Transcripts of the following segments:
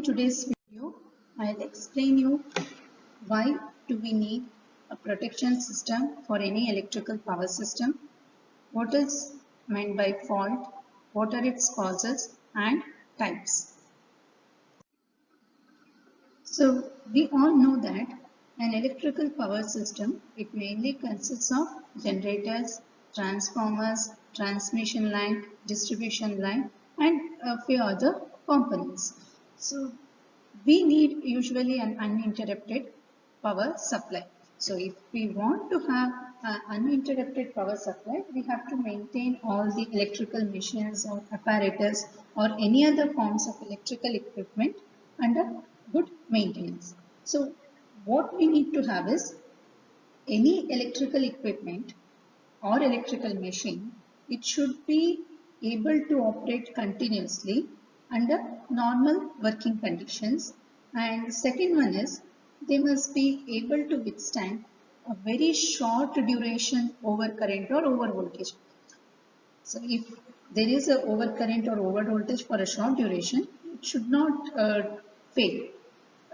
today's video, I'll explain you why do we need a protection system for any electrical power system, what is meant by fault, what are its causes and types. So we all know that an electrical power system, it mainly consists of generators, transformers, transmission line, distribution line and a few other components. So we need usually an uninterrupted power supply. So if we want to have an uninterrupted power supply, we have to maintain all the electrical machines or apparatus or any other forms of electrical equipment under good maintenance. So what we need to have is any electrical equipment or electrical machine, it should be able to operate continuously under normal working conditions. And second one is they must be able to withstand a very short duration over current or over voltage. So if there is a over current or over voltage for a short duration, it should not fail.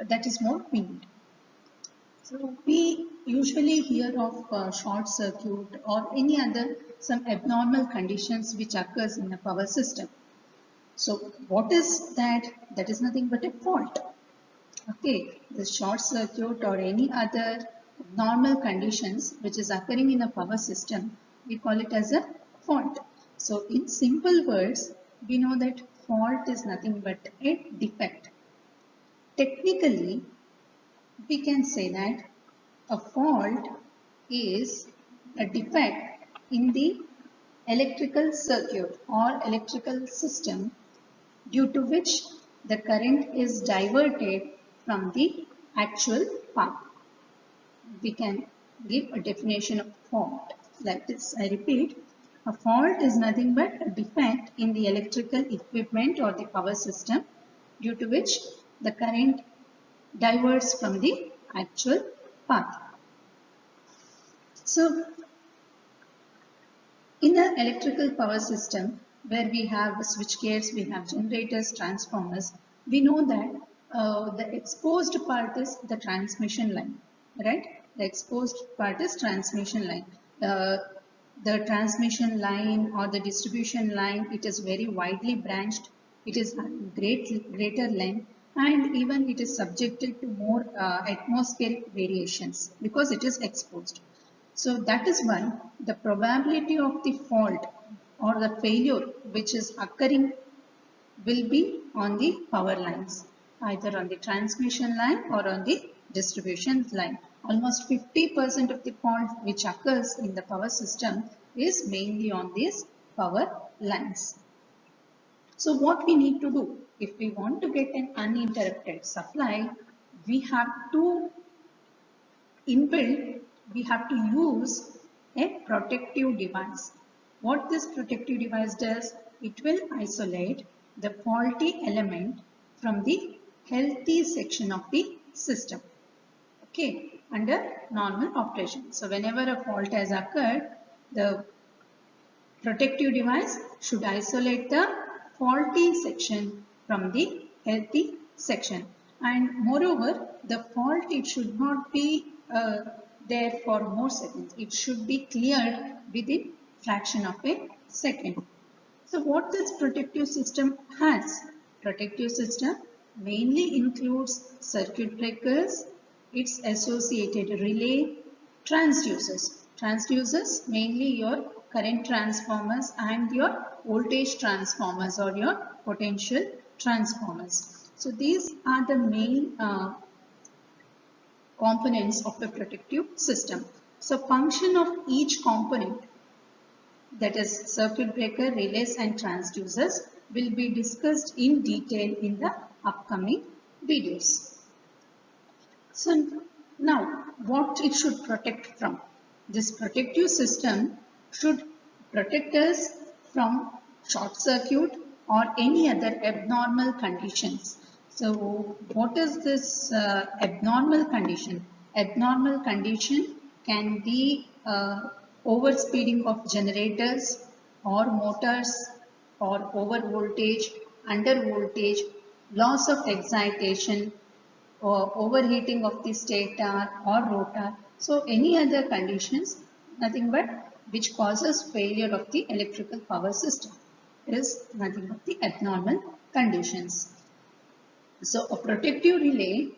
That is what we need. So we usually hear of short circuit or any other some abnormal conditions which occurs in a power system. So what is that? That is nothing but a fault. Okay, the short circuit or any other abnormal conditions which is occurring in a power system, we call it as a fault. So in simple words, we know that fault is nothing but a defect. Technically, we can say that a fault is a defect in the electrical circuit or electrical system due to which the current is diverted from the actual path. We can give a definition of fault like this. I repeat, a fault is nothing but a defect in the electrical equipment or the power system due to which the current diverts from the actual path. So, in an electrical power system where we have switchgears, we have generators, transformers, we know that the exposed part is the transmission line, right? The exposed part is transmission line. The transmission line or the distribution line, it is very widely branched. It is greater length and even it is subjected to more atmospheric variations because it is exposed. So that is why the probability of the fault or the failure which is occurring will be on the power lines, either on the transmission line or on the distribution line. Almost 50% of the fault which occurs in the power system is mainly on these power lines. So what we need to do if we want to get an uninterrupted supply, we have to inbuilt, we have to use a protective device. What this protective device does, it will isolate the faulty element from the healthy section of the system. Okay, under normal operation. So whenever a fault has occurred, the protective device should isolate the faulty section from the healthy section. And moreover, the fault, it should not be there for more seconds. It should be cleared within fraction of a second. So what this protective system has? Protective system mainly includes circuit breakers, its associated relay, transducers. Transducers mainly your current transformers and your voltage transformers or your potential transformers. So these are the main components of a protective system. So function of each component, that is circuit breaker, relays and transducers, will be discussed in detail in the upcoming videos. So now what it should protect from? This protective system should protect us from short circuit or any other abnormal conditions. So what is this abnormal condition? Abnormal condition can be overspeeding of generators or motors or over voltage, under voltage loss of excitation, or overheating of the stator or rotor. So any other conditions, nothing but which causes failure of the electrical power system is nothing but the abnormal conditions. So a protective relay,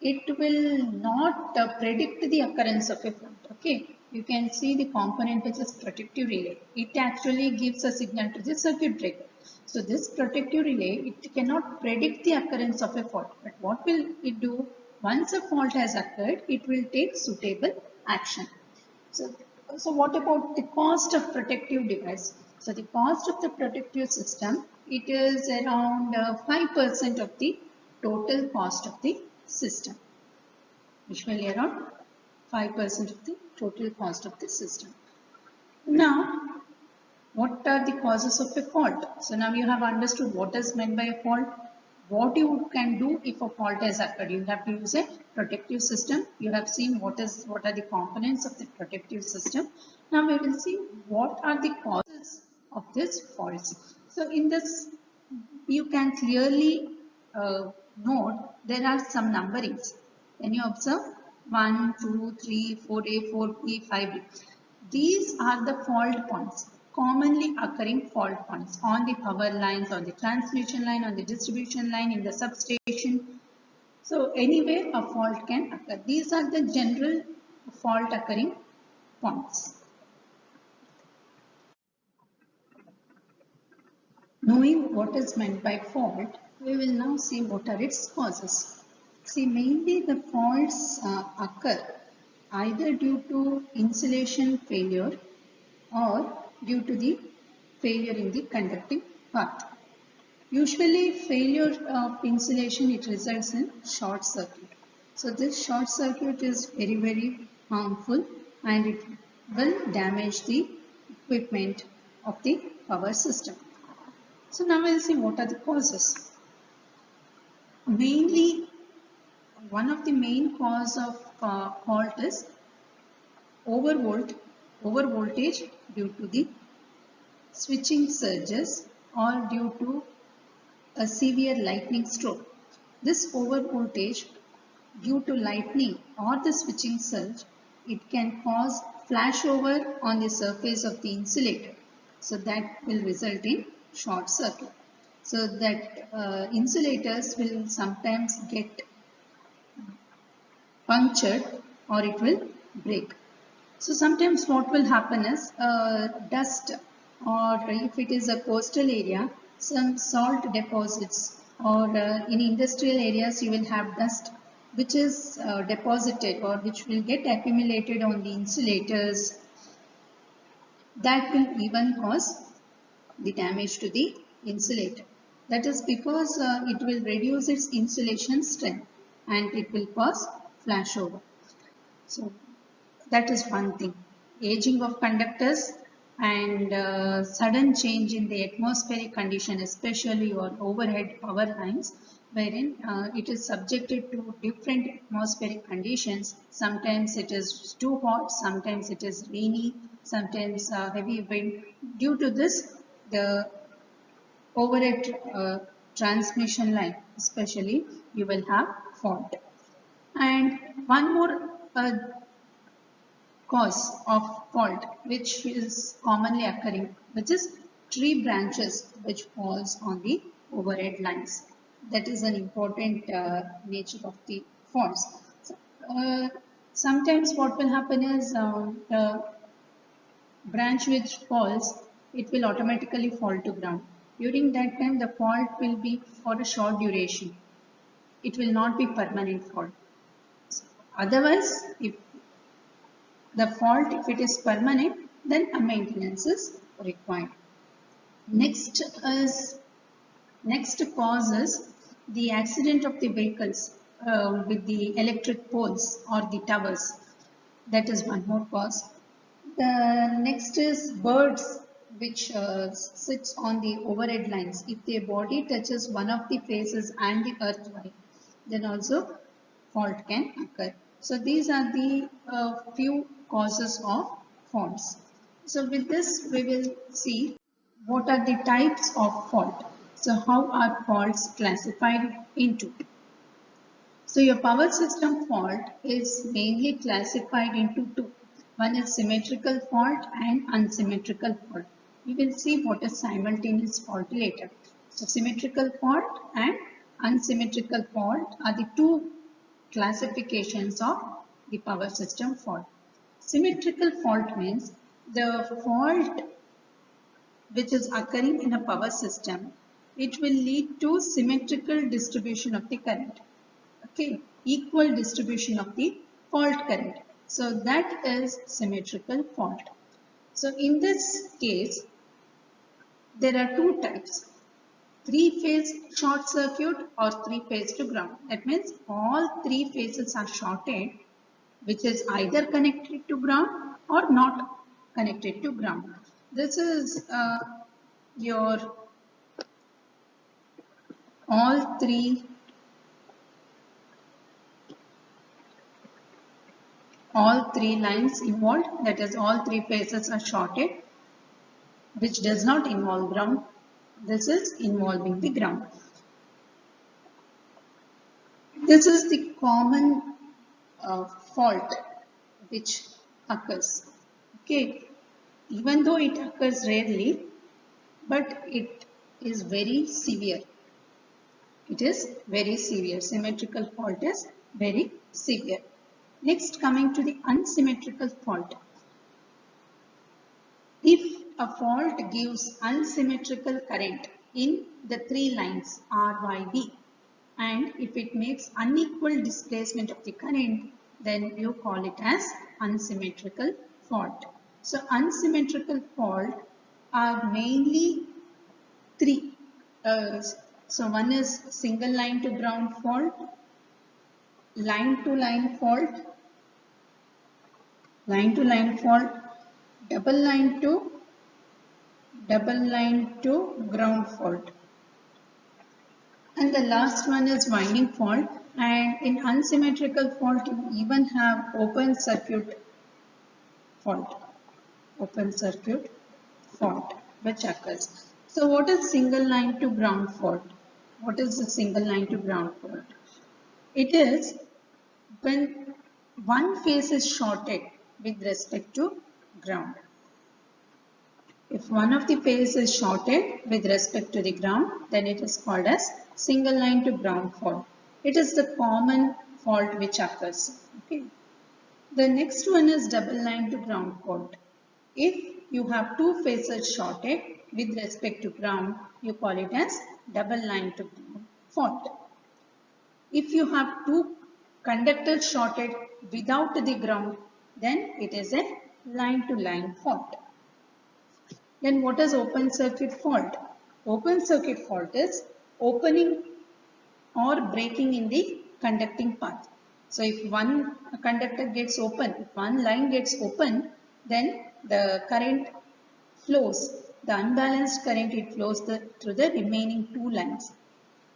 it will not predict the occurrence of a fault. Okay, you can see the component which is protective relay. It actually gives a signal to the circuit breaker. So this protective relay, it cannot predict the occurrence of a fault. But what will it do? Once a fault has occurred, it will take suitable action. So what about the cost of protective device? So the cost of the protective system, it is around 5% of the total cost of the system. Usually around 5% of the total cost of the system. Now, what are the causes of a fault? So now you have understood what is meant by a fault. What you can do if a fault has occurred. You have to use a protective system. You have seen what are the components of the protective system. Now we will see what are the causes of this faults. So in this you can clearly note there are some numberings. Can you observe? 1, 2, 3, 4A, 4B, 5B. These are the fault points, commonly occurring fault points on the power lines, on the transmission line, on the distribution line, in the substation. So anywhere a fault can occur. These are the general fault occurring points. Knowing what is meant by fault, we will now see what are its causes. See, mainly the faults occur either due to insulation failure or due to the failure in the conducting part. Usually failure of insulation, it results in short circuit. So this short circuit is very harmful and it will damage the equipment of the power system. So now we'll see what are the causes. Mainly, one of the main cause of fault is overvoltage due to the switching surges or due to a severe lightning stroke. This overvoltage due to lightning or the switching surge, it can cause flashover on the surface of the insulator. So that will result in short circuit. So that insulators will sometimes get punctured or it will break. So sometimes what will happen is dust, or if it is a coastal area, some salt deposits, or in industrial areas you will have dust which is deposited or which will get accumulated on the insulators. That will even cause the damage to the insulator. That is because it will reduce its insulation strength and it will cause flashover. So that is one thing. Aging of conductors and sudden change in the atmospheric condition, especially on overhead power lines, wherein it is subjected to different atmospheric conditions. Sometimes it is too hot, sometimes it is rainy, sometimes heavy wind. Due to this, the overhead transmission line, especially, you will have fault. And one more cause of fault which is commonly occurring, which is tree branches which falls on the overhead lines. That is an important nature of the faults. So, sometimes what will happen is the branch which falls, it will automatically fall to ground. During that time, the fault will be for a short duration. It will not be permanent fault. Otherwise, if the fault, if it is permanent, then a maintenance is required. Next cause is the accident of the vehicles with the electric poles or the towers. That is one more cause. The next is birds which sits on the overhead lines. If their body touches one of the faces and the earth line, then also fault can occur. So these are the few causes of faults. So with this we will see what are the types of fault. So how are faults classified into? So your power system fault is mainly classified into two. One is symmetrical fault and unsymmetrical fault. We will see what is simultaneous fault later. So symmetrical fault and unsymmetrical fault are the two classifications of the power system fault. Symmetrical fault means the fault which is occurring in a power system, it will lead to symmetrical distribution of the current. Okay, equal distribution of the fault current. So that is symmetrical fault. So in this case, there are two types. Three-phase short circuit or three-phase to ground. That means all three phases are shorted, which is either connected to ground or not connected to ground. This is your all three lines involved, that is all three phases are shorted, which does not involve ground. This is involving the ground. This is the common fault which occurs. Okay, even though it occurs rarely, but it is very severe. It is very severe. Symmetrical fault is very severe. Next, coming to the unsymmetrical fault. If a fault gives unsymmetrical current in the three lines R, Y, B, and if it makes unequal displacement of the current, then you call it as unsymmetrical fault. So unsymmetrical fault are mainly three. So one is single line to ground fault, line to line fault, double line to ground fault. And the last one is winding fault. And in unsymmetrical fault, you even have open circuit fault, which occurs. So what is single line to ground fault? What is the single line to ground fault? It is when one phase is shorted with respect to ground. If one of the phase is shorted with respect to the ground, then it is called as single line to ground fault. It is the common fault which occurs. Okay. The next one is double line to ground fault. If you have two phases shorted with respect to ground, you call it as double line to ground fault. If you have two conductors shorted without the ground, then it is a line to line fault. Then what is open circuit fault? Open circuit fault is opening or breaking in the conducting path. So if one conductor gets open, if one line gets open, then the current flows, the unbalanced current, it flows through the remaining two lines.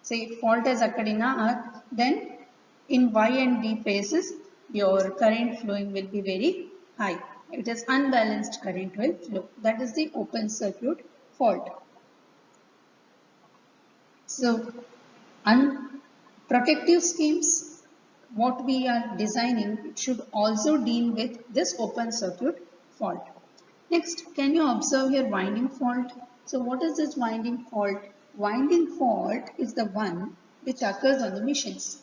So if fault has occurred in R, then in Y and B phases, your current flowing will be very high. It is unbalanced current will flow. That is the open circuit fault. So, protective schemes, what we are designing should also deal with this open circuit fault. Next, can you observe your winding fault? So, what is this winding fault? Winding fault is the one which occurs on the machines.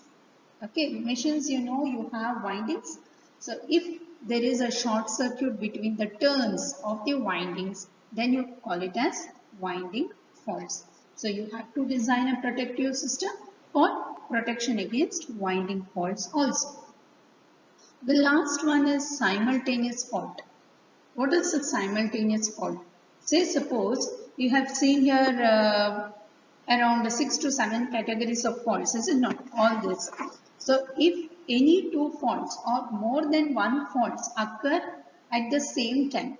Okay, machines, you know, you have windings. So if there is a short circuit between the turns of the windings, then you call it as winding faults. So you have to design a protective system for protection against winding faults also. The last one is simultaneous fault. What is a simultaneous fault? Say suppose you have seen here around 6 to 7 categories of faults, is it not? All this. So if any two faults or more than one faults occur at the same time,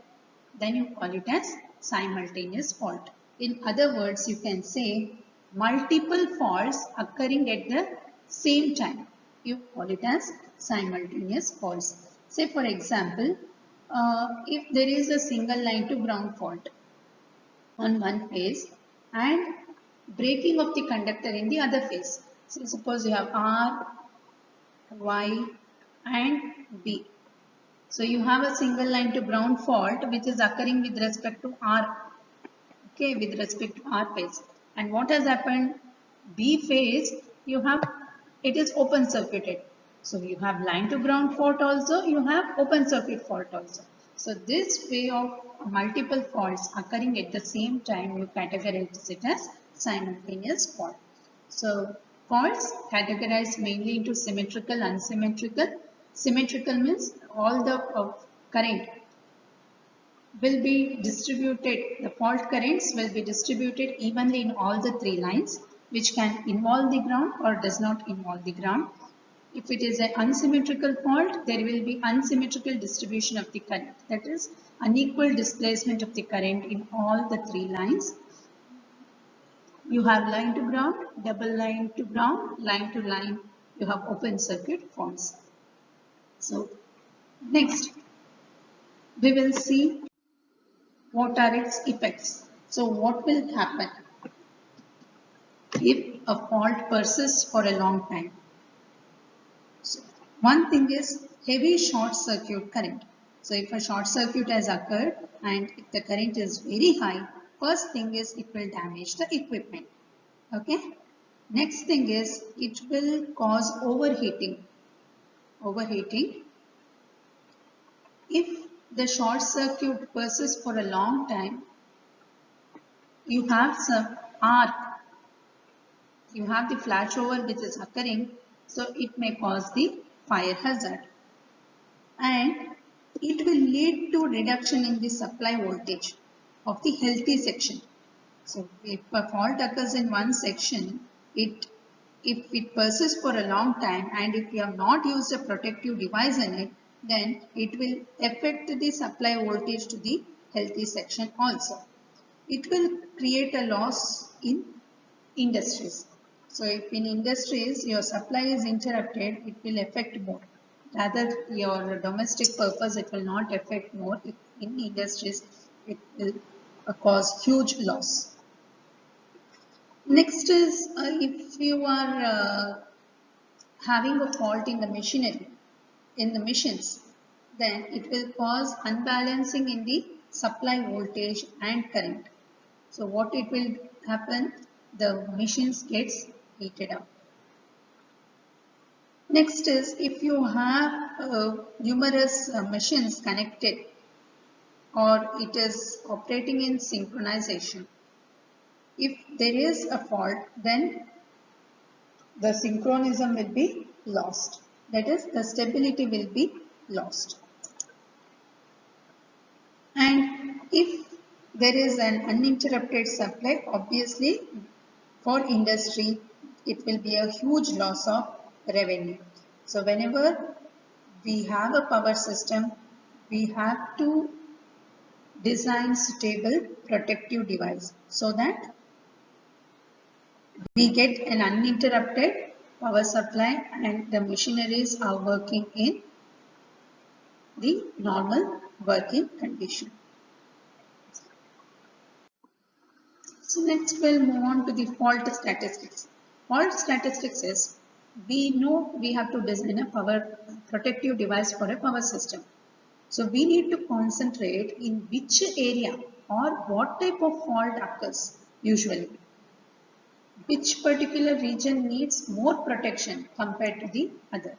then you call it as simultaneous fault. In other words, you can say multiple faults occurring at the same time. You call it as simultaneous faults. Say for example, if there is a single line to ground fault on one phase and breaking of the conductor in the other phase. So suppose you have R, Y and B. So you have a single line to ground fault which is occurring with respect to R, okay, with respect to R phase. And what has happened? B phase, you have, it is open circuited. So you have line to ground fault also, you have open circuit fault also. So this way of multiple faults occurring at the same time, you categorize it as simultaneous fault. So faults categorized mainly into symmetrical, unsymmetrical. Symmetrical means all the current will be distributed, the fault currents will be distributed evenly in all the three lines, which can involve the ground or does not involve the ground. If it is an unsymmetrical fault, there will be unsymmetrical distribution of the current, that is unequal displacement of the current in all the three lines. You have line to ground, double line to ground, line to line, you have open circuit faults. So next we will see what are its effects. So what will happen if a fault persists for a long time? So one thing is heavy short circuit current. So if a short circuit has occurred and if the current is very high, first thing is it will damage the equipment. Okay. Next thing is it will cause overheating. Overheating. If the short circuit persists for a long time, you have some arc, you have the flashover which is occurring, so it may cause the fire hazard. And it will lead to reduction in the supply voltage of the healthy section. So if a fault occurs in one section, if it persists for a long time and if you have not used a protective device in it, then it will affect the supply voltage to the healthy section also. It will create a loss in industries. So if in industries your supply is interrupted, it will affect more. Rather your domestic purpose, it will not affect more. If in industries, it will cause huge loss. Next is if you are having a fault in the machinery, in the machines, then it will cause unbalancing in the supply voltage and current. So what it will happen, the machines gets heated up. Next is if you have numerous machines connected or it is operating in synchronization. If there is a fault, then the synchronism will be lost. That is, the stability will be lost. And if there is an uninterrupted supply, obviously for industry, it will be a huge loss of revenue. So whenever we have a power system, we have to design suitable protective device so that we get an uninterrupted power supply and the machineries are working in the normal working condition. So next we'll move on to the fault statistics. Fault statistics is, we know we have to design a power protective device for a power system. So we need to concentrate in which area or what type of fault occurs usually. Which particular region needs more protection compared to the other.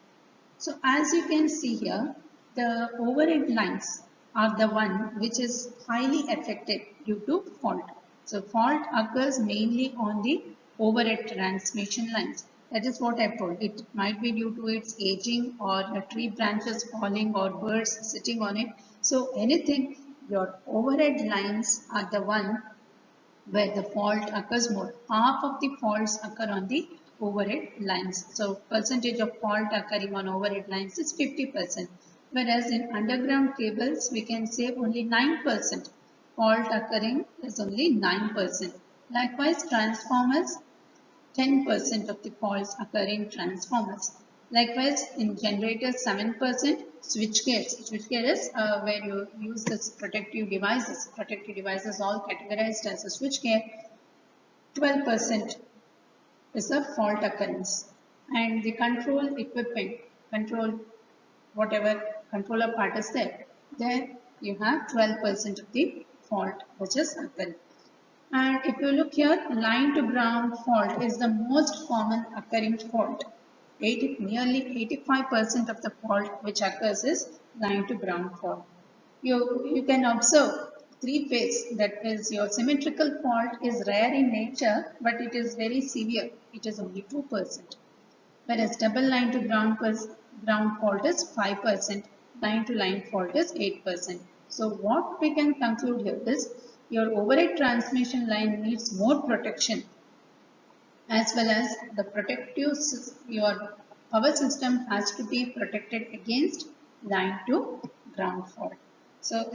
So as you can see here, the overhead lines are the one which is highly affected due to fault. So fault occurs mainly on the overhead transmission lines. That is what I told. It might be due to its aging or tree branches falling or birds sitting on it. So anything, your overhead lines are the one where the fault occurs more. Half of the faults occur on the overhead lines. So percentage of fault occurring on overhead lines is 50%. Whereas in underground cables, we can say only 9%. Fault occurring is only 9%. Likewise, transformers, 10% of the faults occur in transformers. Likewise, in generators, 7%. Switchgear is where you use this protective devices. Protective devices all categorized as a switchgear. 12% is the fault occurrence, and the control equipment, control whatever controller part is there, there you have 12% of the fault which is occurring. And if you look here, line to ground fault is the most common occurring fault. Nearly 85% of the fault which occurs is line to ground fault. You can observe three phase, that is your symmetrical fault is rare in nature, but it is very severe. It is only 2%. Whereas double line to ground fault is 5%, line to line fault is 8%. So what we can conclude here is your overhead transmission line needs more protection, as well as your power system has to be protected against line to ground fault. So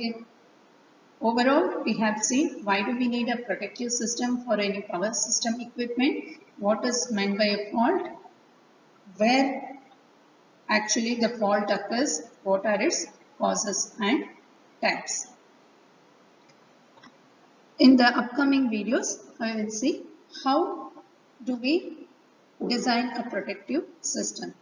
overall, we have seen why do we need a protective system for any power system equipment, what is meant by a fault, where actually the fault occurs, what are its causes and types. In the upcoming videos, I will see how do we design a protective system.